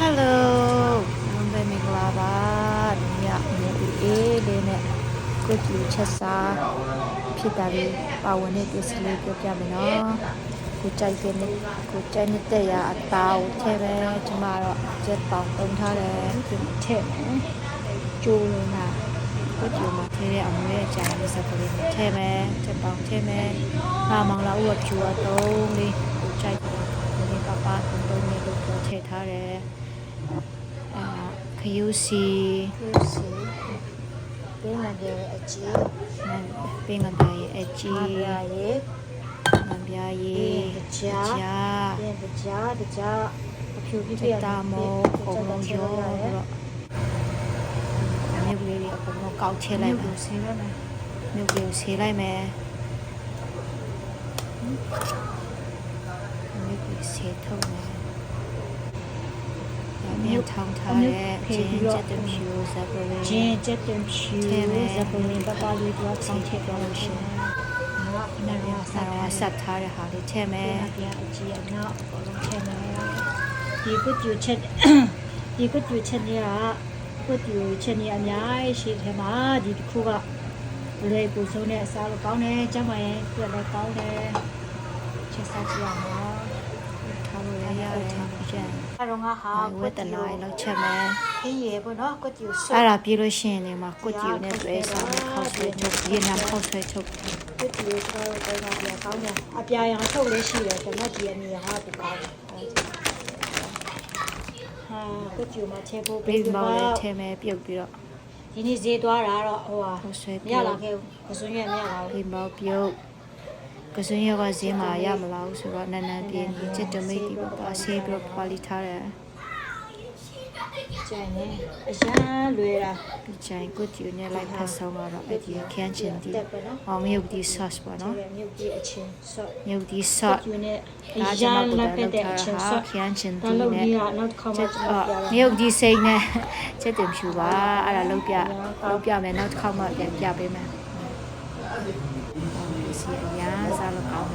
Hello လုံးပဲမင်္ဂလာပါညနေအေးလေးနဲ့ကိုကျူချက်စားဖြစ်တာလေးပါဝင်တဲ့ပစ္စည်းလေးပြောပြမယ်နော်ကိုကြိုက်တဲ့နဲ့ကိုကြိုက်တဲ့ရအသားကိုထည့်ပဲကျမတော့ချက်ပေါင်တုံးထားတယ်ဒီထည့်မယ်ကျိုးလို့နာကိုကျူမှာထည့်တဲ့အမွေးအကြိုင်လေးစပ်ကလေးထည့်မယ်ချက်ပေါင်ထည့်မယ်ဟာမောင်လာဦးကကျူတော့လေးကိုကြိုက်ဒီကပါတုံးလေးလို့ထည့်ထားတယ်ခယူစီပေးငတယ်အကြီးပေးငတယ်အကြီးငပြားရေးကြားအဖြူပြပြတာမောပုံလုံးရောတော့မြုပ်လေးတွေအကုန်လုံးကောက်ချဲလိုက်မယ်ဆေးလိုက်မယ်မြုပ်လေးဆေးလိုက်မယ်မြုပ်လေးဆေးထုတ်မယ်မြုပ်ထောင်းထားတဲ့ဂျင်းချက်တဖြူဇပ်ပလင်းဂျင်းချက်တဖြူဇပ်ပလင်းပပလေးတော့ဆောင်းထည့်တော့လို့ရှိရင်နာရီဆာဆက်ထားတဲ့ဟာလေးထည့်မယ်အကြီးအနောက်အကုန်လုံးထည့်မယ်ဒီကုကျူချက်နေကကုကျူချက်နေအများရှိတယ်မှာဒီတစ်ခုကလွယ်ကူဆုံးတဲ့အစားလို့ကောင်းတယ်ကျမရဲ့အတွက်လည်းကောင်းတယ်ချက်စားကြည့်ရအောင်ထားလို့ရတယ်ပြန်အဲ့တော့ငါဟာဝတ်တနာလောက်ချက်မယ်ခင်းရေပေါ့နော်ကုကျူဆွအဲ့ဒါပြီးလို့ရှိရင်ဒီမှာကုကျူနဲ့တွဲစားမယ်ခောက်ဆွဲချုပ်ရေနံခောက်ဆွဲချုပ်ကုကျူဆိုတော့တော့ပြန်ကောင်းတယ်အပြာရောင်ထုတ်လေးရှိတယ်ကျွန်တော်ဒီအမီဟာပူကောင်းတယ်ဟာကုကျူမှာချက်ဖို့ပြီးတော့ထဲမယ်ပြုတ်ပြီးတော့ဒီနေ့ဈေးသွားတာတော့ဟိုဟာမရလာခဲ့ဘူးကစွန်းရွက်မရလာဘူးဒီမောက်ပြုတ်ကစွန်းရွက်ကဈေးမှာရမလားဆိုတော့နန်းနန်းပြင်းချစ်တမိတ်ဒီပါဆေးပြီးတော့ပွာလီထားတယ်ကျန်နေအရန်လွယ်တာဒီကျန်ကုကျူနဲ့လိုက်ဖက်ဆောင်တော့အဲ့ဒီခန်းချင်းဒီအောင်မြုပ်ဒီ sauce ပေါ့နော်မြုပ်ဒီအချင်း sauce မြုပ်ဒီ sauce ကုကျူနဲ့အရန်လက်ဖက်တဲ့အချင်း sauce ခန်းချင်းဒီနဲ့နောက်တစ်ခါမှမြုပ်ဒီစိတ်နဲ့ချက်တင်ဖြူပါအဲ့ဒါလုပ်ပြမယ်နောက်တစ်ခါမှပြန်ပြပေးမယ်စီအရန်စားလို့ကောင်းတယ်